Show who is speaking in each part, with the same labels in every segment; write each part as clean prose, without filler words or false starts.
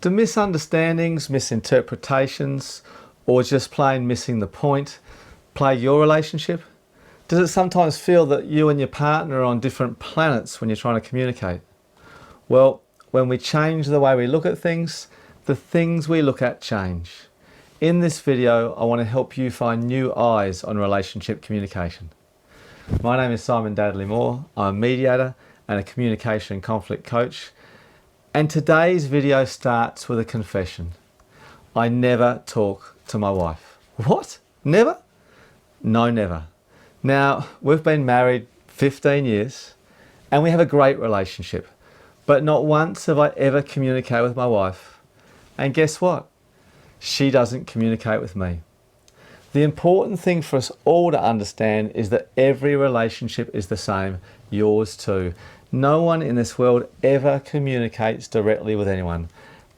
Speaker 1: Do misunderstandings, misinterpretations, or just plain missing the point plague your relationship? Does it sometimes feel that you and your partner are on different planets when you're trying to communicate? Well, when we change the way we look at things, the things we look at change. In this video, I want to help you find new eyes on relationship communication. My name is Dadley-Moore. I'm a mediator and a communication and conflict coach. And today's video starts with a confession. I never talk to my wife. What? Never? No, never. Now, we've been married 15 years and we have a great relationship, but not once have I ever communicated with my wife. And guess what? She doesn't communicate with me. The important thing for us all to understand is that every relationship is the same, yours too. No one in this world ever communicates directly with anyone,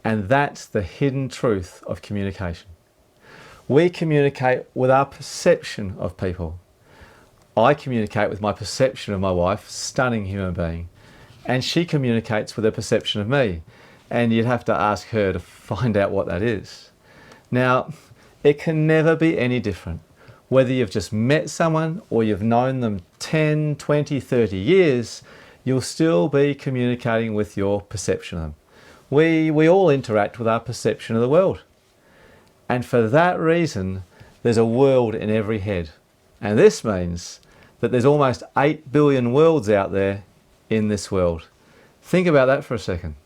Speaker 1: and that's the hidden truth of communication. We communicate with our perception of people. I communicate with my perception of my wife, stunning human being, and she communicates with her perception of me, and you'd have to ask her to find out what that is. Now, it can never be any different. Whether you've just met someone or you've known them 10, 20, 30 years, you'll still be communicating with your perception of them. We all interact with our perception of the world. And for that reason, there's a world in every head. And this means that there's almost 8 billion worlds out there in this world. Think about that for a second.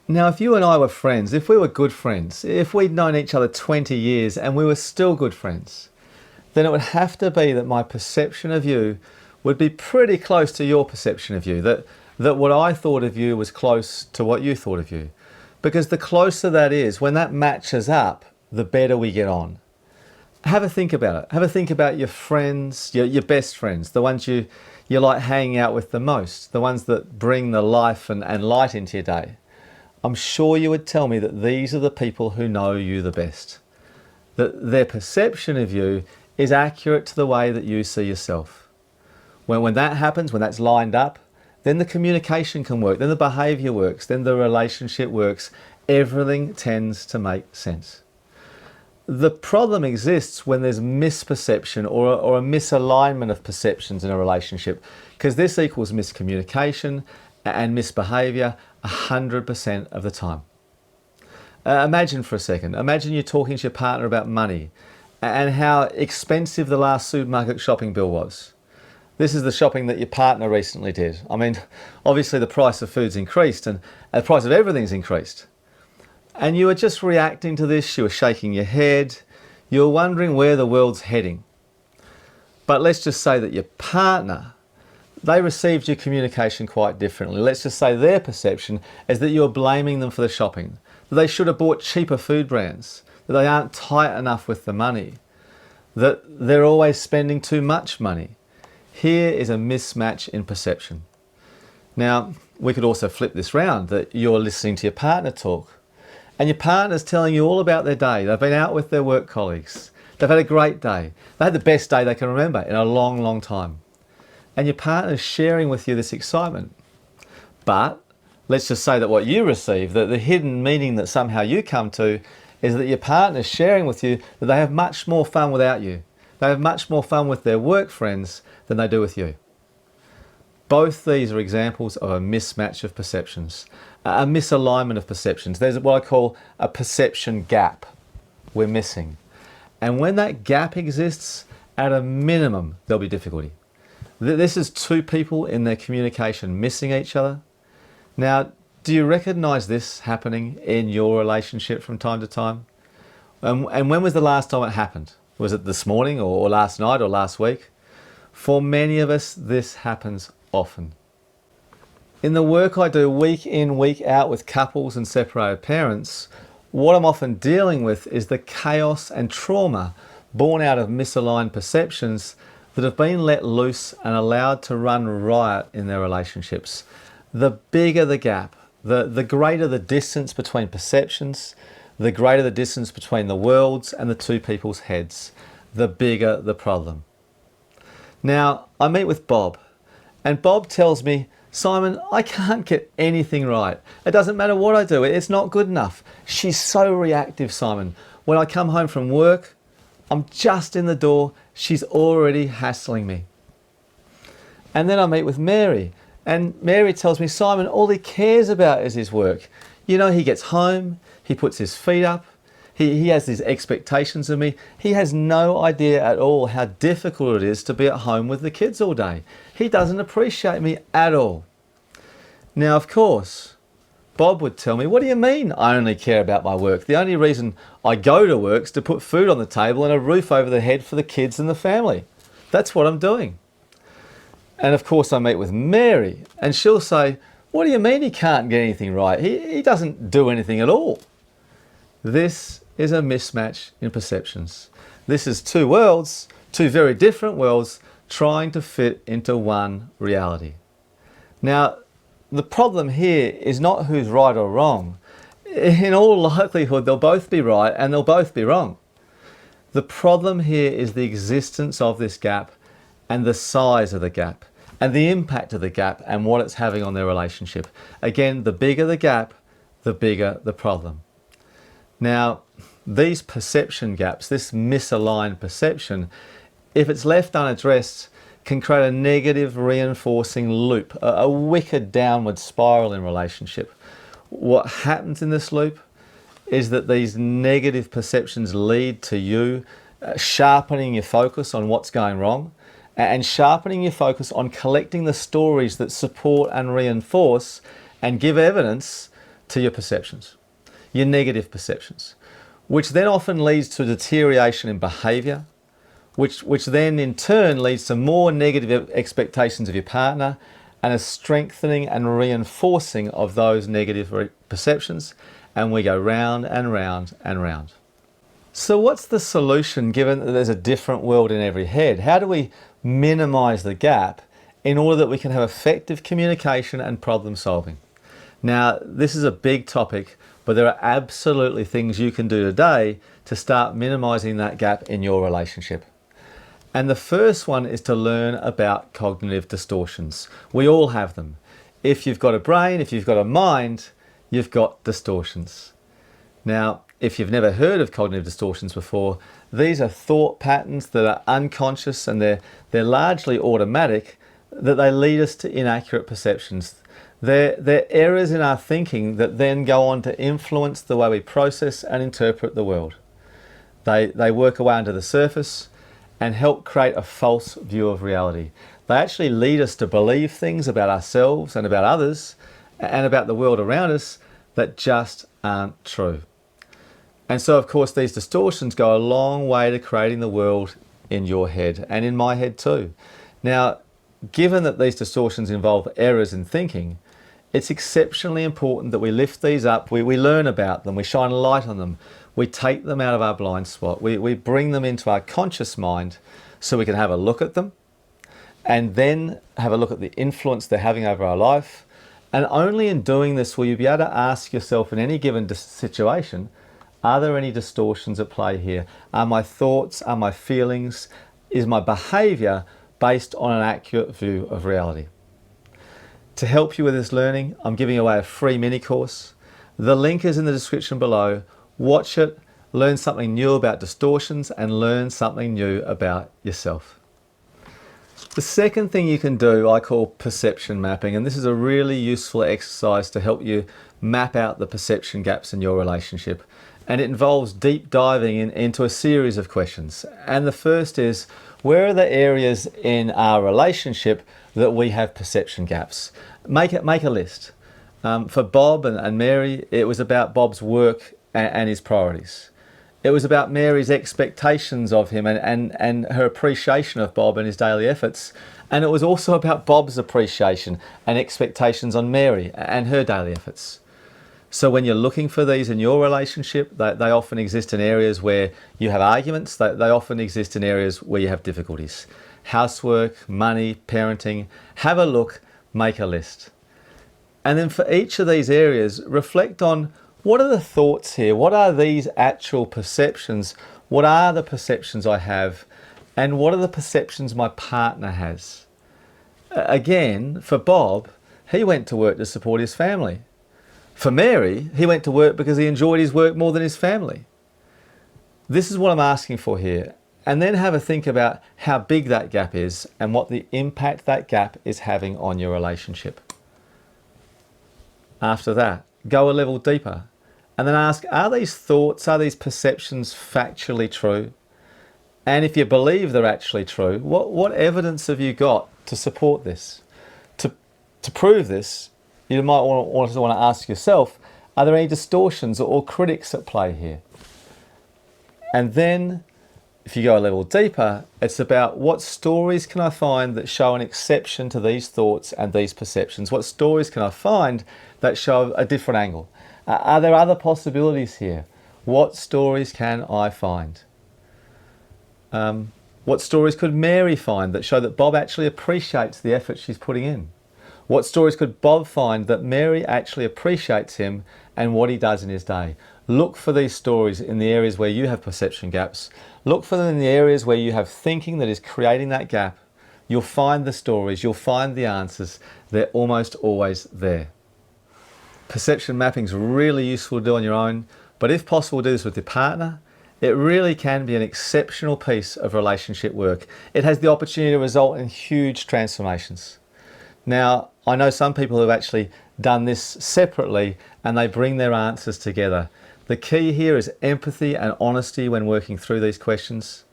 Speaker 1: Now, if you and I were friends, if we were good friends, if we'd known each other 20 years and we were still good friends, then it would have to be that my perception of you would be pretty close to your perception of you, that what I thought of you was close to what you thought of you. Because the closer that is, when that matches up, the better we get on. Have a think about it. Have a think about your friends, your best friends, the ones you like hanging out with the most, the ones that bring the life and light into your day. I'm sure you would tell me that these are the people who know you the best. That their perception of you is accurate to the way that you see yourself. When that happens, when that's lined up, then the communication can work, then the behaviour works, then the relationship works. Everything tends to make sense. The problem exists when there's misperception or a misalignment of perceptions in a relationship, because this equals miscommunication and misbehaviour 100% of the time. Imagine for a second, imagine you're talking to your partner about money and how expensive the last supermarket shopping bill was. This is the shopping that your partner recently did. I mean, obviously the price of food's increased and the price of everything's increased. And you were just reacting to this, you were shaking your head, you were wondering where the world's heading. But let's just say that your partner, they received your communication quite differently. Let's just say their perception is that you're blaming them for the shopping, that they should have bought cheaper food brands, that they aren't tight enough with the money, that they're always spending too much money. Here is a mismatch in perception. Now, we could also flip this round, that you're listening to your partner talk and your partner's telling you all about their day. They've been out with their work colleagues. They've had a great day. They had the best day they can remember in a long, long time. And your partner's sharing with you this excitement. But let's just say that what you receive, that the hidden meaning that somehow you come to, is that your partner's sharing with you that they have much more fun without you. They have much more fun with their work friends than they do with you. Both these are examples of a mismatch of perceptions, a misalignment of perceptions. There's what I call a perception gap we're missing. And when that gap exists, at a minimum, there'll be difficulty. This is two people in their communication missing each other. Now, do you recognize this happening in your relationship from time to time? And when was the last time it happened? Was it this morning or last night or last week? For many of us, this happens often. In the work I do week in, week out with couples and separated parents, what I'm often dealing with is the chaos and trauma born out of misaligned perceptions that have been let loose and allowed to run riot in their relationships. The bigger the gap, the greater the distance between perceptions, the greater the distance between the worlds and the two people's heads, the bigger the problem. Now, I meet with Bob, and Bob tells me Simon, I can't get anything right. It doesn't matter what I do, it's not good enough. She's so reactive, Simon. When I come home from work, I'm just in the door, she's already hassling me. And then I meet with Mary, and Mary tells me, Simon, all he cares about is his work. You know, he gets home, he puts his feet up, he has these expectations of me. He has no idea at all how difficult it is to be at home with the kids all day. He doesn't appreciate me at all. Now, of course, Bob would tell me, what do you mean I only care about my work? The only reason I go to work is to put food on the table and a roof over the head for the kids and the family. That's what I'm doing. And of course I meet with Mary, and she'll say, what do you mean he can't get anything right? He doesn't do anything at all. This is a mismatch in perceptions. This is two worlds, two very different worlds, trying to fit into one reality. Now, the problem here is not who's right or wrong. In all likelihood, they'll both be right and they'll both be wrong. The problem here is the existence of this gap and the size of the gap and the impact of the gap and what it's having on their relationship. Again, the bigger the gap, the bigger the problem. Now, these perception gaps, this misaligned perception, if it's left unaddressed, can create a negative reinforcing loop, a wicked downward spiral in relationship. What happens in this loop is that these negative perceptions lead to you sharpening your focus on what's going wrong and sharpening your focus on collecting the stories that support and reinforce and give evidence to your perceptions, your negative perceptions, which then often leads to deterioration in behaviour, which then in turn leads to more negative expectations of your partner and a strengthening and reinforcing of those negative perceptions, and we go round and round and round. So what's the solution given that there's a different world in every head? How do we minimise the gap in order that we can have effective communication and problem solving? Now, this is a big topic, but there are absolutely things you can do today to start minimising that gap in your relationship. And the first one is to learn about cognitive distortions. We all have them. If you've got a brain, if you've got a mind, you've got distortions. Now, if you've never heard of cognitive distortions before, these are thought patterns that are unconscious and they're largely automatic, that they lead us to inaccurate perceptions. They're errors in our thinking that then go on to influence the way we process and interpret the world. They work away under the surface and help create a false view of reality. They actually lead us to believe things about ourselves and about others and about the world around us that just aren't true. And so, of course, these distortions go a long way to creating the world in your head and in my head too. Now, given that these distortions involve errors in thinking, it's exceptionally important that we lift these up, we learn about them, we shine a light on them, we take them out of our blind spot, we bring them into our conscious mind so we can have a look at them and then have a look at the influence they're having over our life. And only in doing this will you be able to ask yourself in any given situation, are there any distortions at play here? Are my thoughts, are my feelings, is my behaviour based on an accurate view of reality? To help you with this learning, I'm giving away a free mini course. The link is in the description below. Watch it, learn something new about distortions and learn something new about yourself. The second thing you can do I call perception mapping, and this is a really useful exercise to help you map out the perception gaps in your relationship. And it involves deep diving into a series of questions. And the first is, where are the areas in our relationship that we have perception gaps? Make a list. For Bob and Mary, it was about Bob's work and his priorities. It was about Mary's expectations of him and her appreciation of Bob and his daily efforts. And it was also about Bob's appreciation and expectations on Mary and her daily efforts. So when you're looking for these in your relationship, they often exist in areas where you have arguments. They often exist in areas where you have difficulties. Housework, money, parenting. Have a look, make a list. And then for each of these areas, reflect on, what are the thoughts here? What are these actual perceptions? What are the perceptions I have? And what are the perceptions my partner has? Again, for Bob, he went to work to support his family. For Mary, he went to work because he enjoyed his work more than his family. This is what I'm asking for here. And then have a think about how big that gap is and what the impact that gap is having on your relationship. After that, go a level deeper and then ask, are these thoughts, are these perceptions factually true? And if you believe they're actually true, what evidence have you got to support this? To prove this, you might want to ask yourself, are there any distortions or critics at play here? And then, if you go a level deeper, it's about what stories can I find that show an exception to these thoughts and these perceptions? What stories can I find that show a different angle? Are there other possibilities here? What stories can I find? What stories could Mary find that show that Bob actually appreciates the effort she's putting in? What stories could Bob find that Mary actually appreciates him and what he does in his day? Look for these stories in the areas where you have perception gaps. Look for them in the areas where you have thinking that is creating that gap. You'll find the stories, you'll find the answers. They're almost always there. Perception mapping is really useful to do on your own, but if possible, do this with your partner. It really can be an exceptional piece of relationship work. It has the opportunity to result in huge transformations. Now, I know some people who have actually done this separately and they bring their answers together. The key here is empathy and honesty when working through these questions.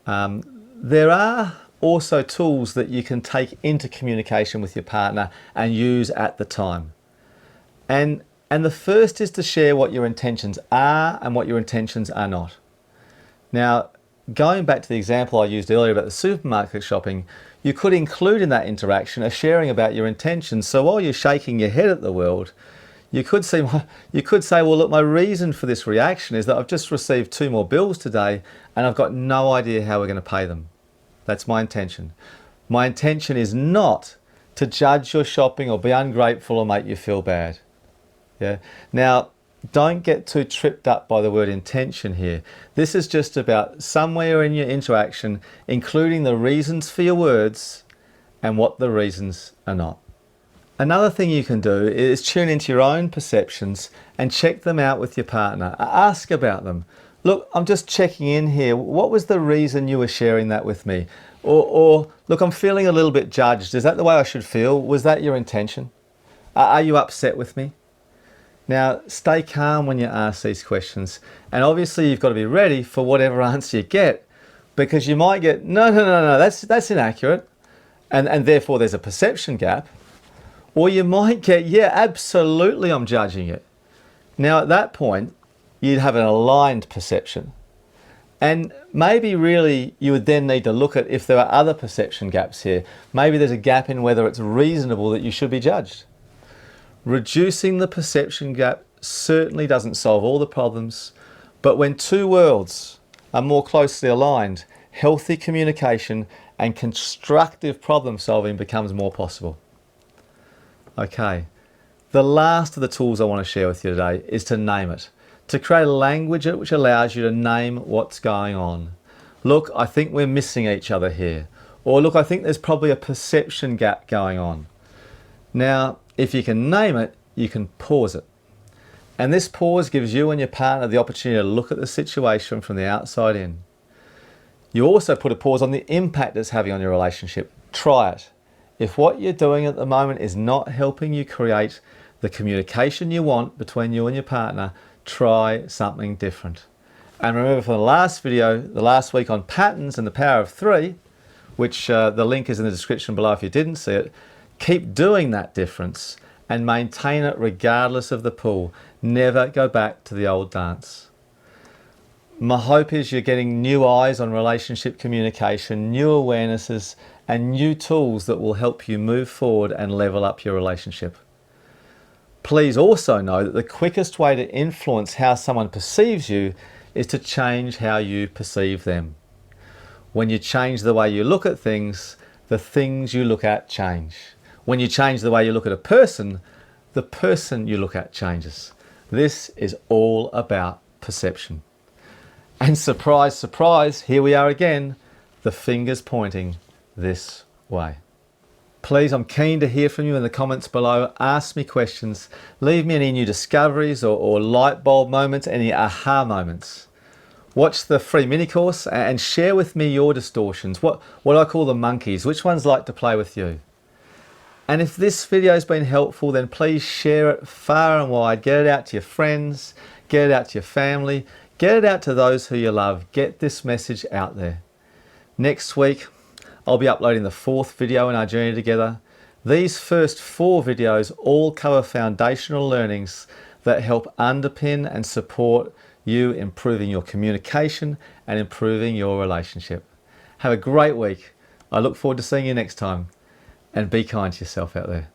Speaker 1: There are also tools that you can take into communication with your partner and use at the time. And the first is to share what your intentions are and what your intentions are not. Now, going back to the example I used earlier about the supermarket shopping, you could include in that interaction a sharing about your intentions. So while you're shaking your head at the world, you could say, well, look, my reason for this reaction is that I've just received 2 more bills today and I've got no idea how we're going to pay them. That's my intention. My intention is not to judge your shopping or be ungrateful or make you feel bad. Yeah. Now, don't get too tripped up by the word intention here. This is just about somewhere in your interaction, including the reasons for your words and what the reasons are not. Another thing you can do is tune into your own perceptions and check them out with your partner. Ask about them. Look, I'm just checking in here. What was the reason you were sharing that with me? Or look, I'm feeling a little bit judged. Is that the way I should feel? Was that your intention? Are you upset with me? Now, stay calm when you ask these questions. And obviously you've got to be ready for whatever answer you get, because you might get, no, that's inaccurate. And therefore there's a perception gap. Or you might get, yeah, absolutely, I'm judging it. Now, at that point, you'd have an aligned perception. And maybe really you would then need to look at if there are other perception gaps here. Maybe there's a gap in whether it's reasonable that you should be judged. Reducing the perception gap certainly doesn't solve all the problems, but when 2 worlds are more closely aligned, healthy communication and constructive problem solving becomes more possible. Okay, the last of the tools I want to share with you today is to name it. To create a language which allows you to name what's going on. Look, I think we're missing each other here. Or look, I think there's probably a perception gap going on. Now, if you can name it, you can pause it. And this pause gives you and your partner the opportunity to look at the situation from the outside in. You also put a pause on the impact it's having on your relationship. Try it. If what you're doing at the moment is not helping you create the communication you want between you and your partner, try something different. And remember from the last video, the last week on patterns and the power of 3, which the link is in the description below if you didn't see it, keep doing that difference and maintain it regardless of the pull. Never go back to the old dance. My hope is you're getting new eyes on relationship communication, new awarenesses, and new tools that will help you move forward and level up your relationship. Please also know that the quickest way to influence how someone perceives you is to change how you perceive them. When you change the way you look at things, the things you look at change. When you change the way you look at a person, the person you look at changes. This is all about perception. And surprise, surprise, here we are again, the finger's pointing this way. Please, I'm keen to hear from you in the comments below. Ask me questions. Leave me any new discoveries or light bulb moments, any aha moments. Watch the free mini course and share with me your distortions, what I call the monkeys. Which ones like to play with you? And if this video has been helpful, then please share it far and wide. Get it out to your friends, get it out to your family, get it out to those who you love. Get this message out there. Next week, I'll be uploading the 4th video in our journey together. These first 4 videos all cover foundational learnings that help underpin and support you improving your communication and improving your relationship. Have a great week. I look forward to seeing you next time. And be kind to yourself out there.